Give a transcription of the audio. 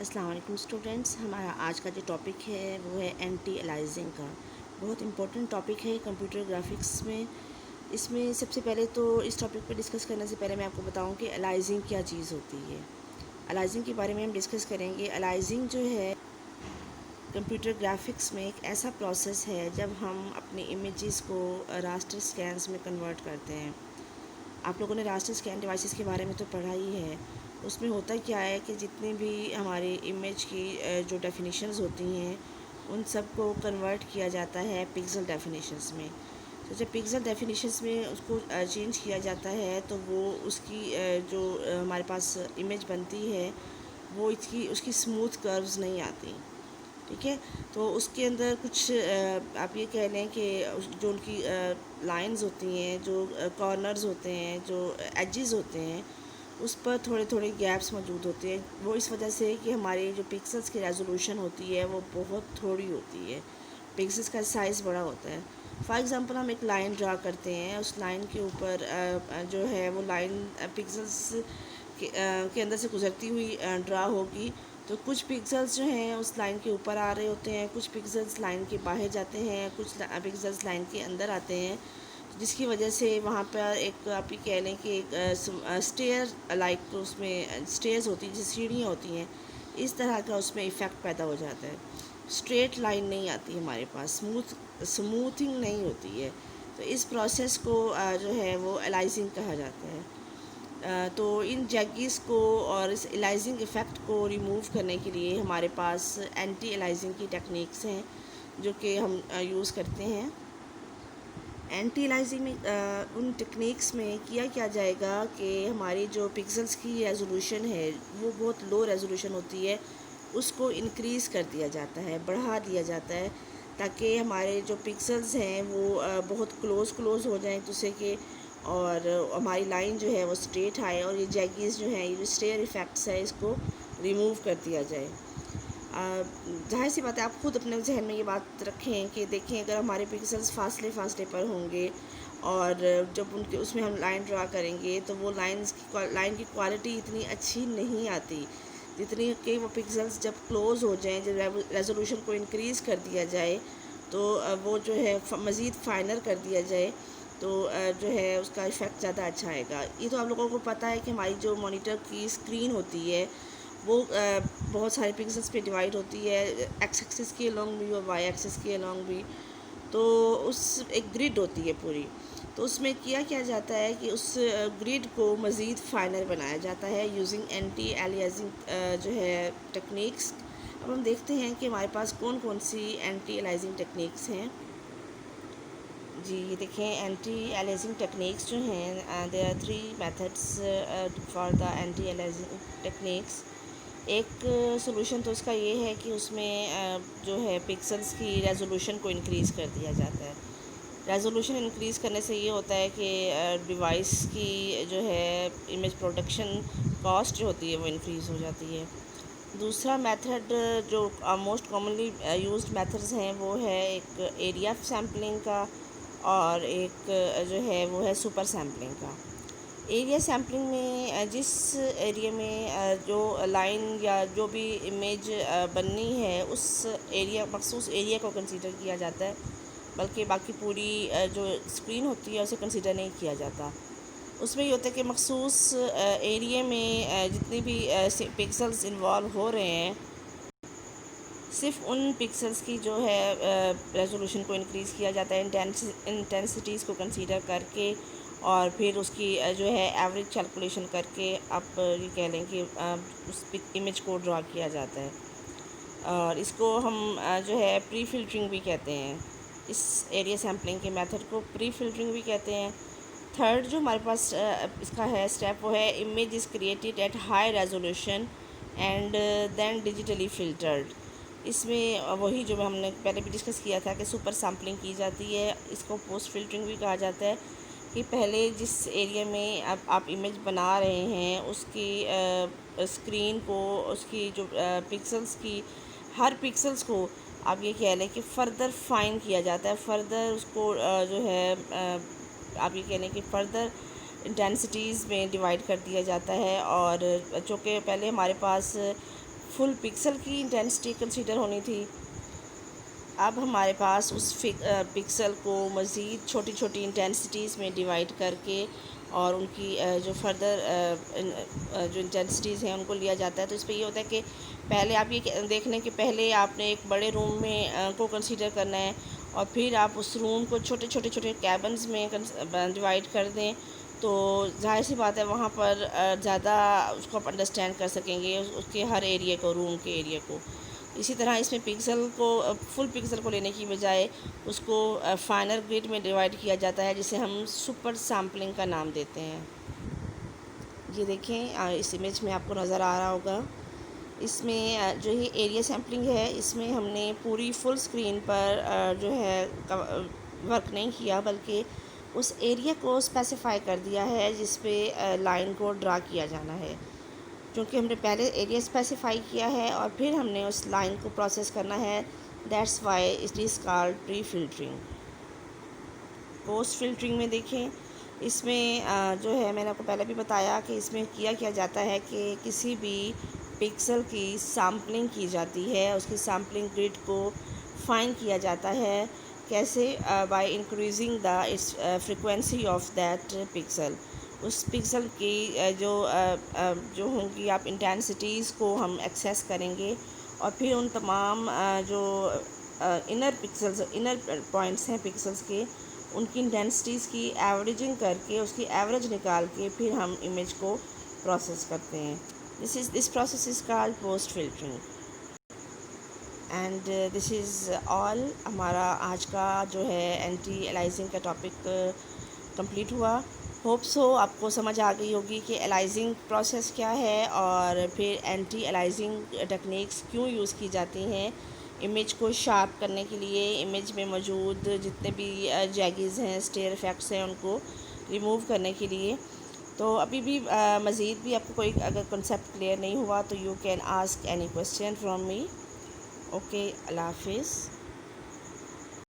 السلام علیکم اسٹوڈنٹس، ہمارا آج کا جو ٹاپک ہے وہ ہے اینٹی الائزنگ کا۔ بہت امپورٹنٹ ٹاپک ہے کمپیوٹر گرافکس میں۔ اس میں سب سے پہلے تو اس ٹاپک پہ ڈسکس کرنے سے پہلے میں آپ کو بتاؤں کہ الائزنگ کیا چیز ہوتی ہے۔ الائزنگ کے بارے میں ہم ڈسکس کریں گے۔ الائزنگ جو ہے کمپیوٹر گرافکس میں ایک ایسا پروسیس ہے جب ہم اپنی امیجز کو راسٹر سکینز میں کنورٹ کرتے ہیں۔ آپ لوگوں نے راسٹر سکین ڈیوائسز کے بارے میں تو پڑھا ہی ہے۔ اس میں ہوتا کیا ہے کہ جتنی بھی ہماری امیج کی جو ڈیفینیشنز ہوتی ہیں ان سب کو کنورٹ کیا جاتا ہے پکسل ڈیفینیشنز میں۔ تو جب پکسل ڈیفینیشنز میں اس کو چینج کیا جاتا ہے تو وہ اس کی جو ہمارے پاس امیج بنتی ہے وہ اس کی اسموتھ کروز نہیں آتی، ٹھیک ہے۔ تو اس کے اندر کچھ آپ یہ کہہ لیں کہ جو ان کی لائنز ہوتی ہیں، جو کارنرز ہوتے ہیں، جو ایجز ہوتے ہیں، اس پر تھوڑے تھوڑے گیپس موجود ہوتے ہیں۔ وہ اس وجہ سے کہ ہماری جو پکسلز کی ریزولوشن ہوتی ہے وہ بہت تھوڑی ہوتی ہے، پکسلز کا سائز بڑا ہوتا ہے۔ فار ایگزامپل ہم ایک لائن ڈرا کرتے ہیں، اس لائن کے اوپر جو ہے وہ لائن پکسلز کے اندر سے گزرتی ہوئی ڈرا ہوگی، تو کچھ پکسلز جو ہیں اس لائن کے اوپر آ رہے ہوتے ہیں، کچھ پکسلز لائن کے باہر جاتے ہیں، کچھ پکسلز لائن کے اندر آتے ہیں، جس کی وجہ سے وہاں پر ایک آپ یہ کہہ لیں کہ ایک اسٹیئر لائک اس میں اسٹیئرز ہوتی ہیں، جیسے سیڑھیاں ہوتی ہیں، اس طرح کا اس میں ایفیکٹ پیدا ہو جاتا ہے۔ اسٹریٹ لائن نہیں آتی ہمارے پاس، سموتھنگ نہیں ہوتی ہے۔ تو اس پروسیس کو جو ہے وہ الائزنگ کہا جاتا ہے۔ تو ان جیگز کو اور اس الائزنگ ایفیکٹ کو ریموو کرنے کے لیے ہمارے پاس اینٹی الائزنگ کی ٹیکنیکس ہیں جو کہ ہم یوز کرتے ہیں۔ اینٹی الائزنگ میں ان ٹیکنیکس میں کیا جائے گا کہ ہماری جو پکسلز کی ریزولوشن ہے وہ بہت لو ریزولوشن ہوتی ہے، اس کو انکریز کر دیا جاتا ہے، بڑھا دیا جاتا ہے، تاکہ ہمارے جو پکسلز ہیں وہ بہت کلوز ہو جائیں ایک دوسرے کے، اور ہماری لائن جو ہے وہ اسٹریٹ آئے، اور یہ جیگیز جو ہیں، یہ جو اسٹیئر ایفیکٹس ہے، اس کو ریموو کر دیا جائے۔ ظاہر سی بات ہے، آپ خود اپنے ذہن میں یہ بات رکھیں کہ دیکھیں اگر ہمارے پکسلز فاصلے پر ہوں گے اور جب اس میں ہم لائن ڈرا کریں گے تو وہ لائن کی کوالٹی اتنی اچھی نہیں آتی جتنی کہ وہ پکسلز جب کلوز ہو جائیں، جب ریزولوشن کو انکریز کر دیا جائے تو وہ جو ہے مزید فائنر کر دیا جائے تو جو ہے اس کا ایفیکٹ زیادہ اچھا آئے گا۔ یہ تو آپ لوگوں کو پتہ ہے کہ ہماری جو مانیٹر کی اسکرین ہوتی ہے وہ بہت سارے پکسلز پہ ڈیوائڈ ہوتی ہے، ایکس ایکسس کے الانگ بھی اور وائی ایکسس کے الانگ بھی۔ تو اس ایک گرڈ ہوتی ہے پوری، تو اس میں کیا جاتا ہے کہ اس گرڈ کو مزید فائنر بنایا جاتا ہے یوزنگ اینٹی الائزنگ جو ہے ٹیکنیکس۔ اب ہم دیکھتے ہیں کہ ہمارے پاس کون سی اینٹی الائزنگ ٹیکنیکس ہیں۔ جی یہ دیکھیں، اینٹی الائزنگ ٹیکنیکس جو ہیں، there are 3 methods for the anti aliasing techniques. ایک سولوشن تو اس کا یہ ہے کہ اس میں جو ہے پکسلز کی ریزولوشن کو انکریز کر دیا جاتا ہے۔ ریزولوشن انکریز کرنے سے یہ ہوتا ہے کہ ڈیوائس کی جو ہے امیج پروڈکشن کاسٹ جو ہوتی ہے وہ انکریز ہو جاتی ہے۔ دوسرا میتھڈ جو موسٹ کامنلی یوزڈ میتھڈز ہیں وہ ہے ایک ایریا سیمپلنگ کا، اور ایک جو ہے وہ ہے سپر سیمپلنگ کا۔ ایریا سیمپلنگ میں جس ایریا میں جو لائن یا جو بھی امیج بننی ہے اس مخصوص ایریا کو کنسیڈر کیا جاتا ہے، بلکہ باقی پوری جو اسکرین ہوتی ہے اسے کنسیڈر نہیں کیا جاتا۔ اس میں یہ ہوتا ہے کہ مخصوص ایریا میں جتنی بھی پکسلز انوالو ہو رہے ہیں، صرف ان پکسلز کی جو ہے ریزولوشن کو انکریز کیا جاتا ہے انٹینسٹیز کو کنسیڈر کر کے، اور پھر اس کی جو ہے ایوریج کیلکولیشن کر کے آپ یہ کہہ لیں کہ اس امیج کو ڈرا کیا جاتا ہے، اور اس کو ہم جو ہے پری فلٹرنگ بھی کہتے ہیں۔ اس ایریا سیمپلنگ کے میتھڈ کو پری فلٹرنگ بھی کہتے ہیں۔ تھرڈ جو ہمارے پاس اس کا ہے اسٹیپ، وہ ہے image is created at high resolution and then digitally filtered. اس میں وہی جو ہم نے پہلے بھی ڈسکس کیا تھا کہ سپر سیمپلنگ کی جاتی ہے، اس کو پوسٹ فلٹرنگ بھی کہا جاتا ہے، کہ پہلے جس ایریا میں آپ امیج بنا رہے ہیں اس کی اسکرین کو، اس کی جو پکسلز کی ہر پکسلز کو آپ یہ کہہ لیں کہ فردر فائن کیا جاتا ہے، فردر اس کو جو ہے آپ یہ کہہ لیں کہ فردر انٹینسٹیز میں ڈیوائڈ کر دیا جاتا ہے، اور چونکہ پہلے ہمارے پاس فل پکسل کی انٹینسٹی کنسیڈر ہونی تھی. اب ہمارے پاس اس پکسل کو مزید چھوٹی چھوٹی انٹینسٹیز میں ڈیوائڈ کر کے اور ان کی جو فردر جو انٹینسٹیز ہیں ان کو لیا جاتا ہے. تو اس پہ یہ ہوتا ہے کہ پہلے آپ یہ دیکھ لیں کہ پہلے آپ نے ایک بڑے روم میں کو کنسیڈر کرنا ہے اور پھر آپ اس روم کو چھوٹے چھوٹے چھوٹے کیبنز میں ڈیوائڈ کر دیں. تو ظاہر سی بات ہے وہاں پر زیادہ اس کو آپ انڈرسٹینڈ کر سکیں گے اس کے ہر ایریے کو، روم کے ایریے کو. اسی طرح اس میں پکسل کو فل پکسل کو لینے کی بجائے اس کو فائنر گریڈ میں ڈیوائڈ کیا جاتا ہے جسے ہم سپر سیمپلنگ کا نام دیتے ہیں. یہ دیکھیں اس امیج میں آپ کو نظر آ رہا ہوگا. اس میں جو یہ ایریا سیمپلنگ ہے اس میں ہم نے پوری فل اسکرین پر جو ہے ورک نہیں کیا، بلکہ اس ایریا کو اسپیسیفائی کر دیا ہے جس پہ لائن کو ڈرا کیا جانا ہے. کیونکہ ہم نے پہلے ایریا اسپیسیفائی کیا ہے اور پھر ہم نے اس لائن کو پروسیس کرنا ہے. That's why it is called pre filtering. Post filtering میں دیکھیں اس میں جو ہے میں نے آپ کو پہلے بھی بتایا کہ اس میں کیا جاتا ہے کہ کسی بھی پکسل کی سیمپلنگ کی جاتی ہے، اس کی سیمپلنگ گریڈ کو فائن کیا جاتا ہے. کیسے؟ By increasing the frequency of that pixel. اس پکسل کی جو ہوں گی آپ انٹینسٹیز کو ہم ایکسیس کریں گے اور پھر ان تمام جو انر پوائنٹس ہیں پکسلز کے ان کی انٹینسٹیز کی ایوریجنگ کر کے اس کی ایوریج نکال کے پھر ہم امیج کو پروسیس کرتے ہیں. This process is called post filtering. And this is all. ہمارا آج کا جو ہے اینٹی الائزنگ کا ٹاپک کمپلیٹ ہوا. ہوپ سو آپ کو سمجھ آ گئی ہوگی کہ الائزنگ پروسیس کیا ہے اور پھر اینٹی الائزنگ ٹیکنیکس کیوں یوز کی جاتی ہیں امیج کو شارپ کرنے کے لیے، امیج میں موجود جتنے بھی جیگز ہیں، اسٹیئر ایفیکٹس ہیں ان کو ریموو کرنے کے لیے. تو ابھی بھی مزید بھی آپ کو کوئی اگر کنسیپٹ کلیئر نہیں ہوا تو you can ask any question from me. Okay, اللہ حافظ.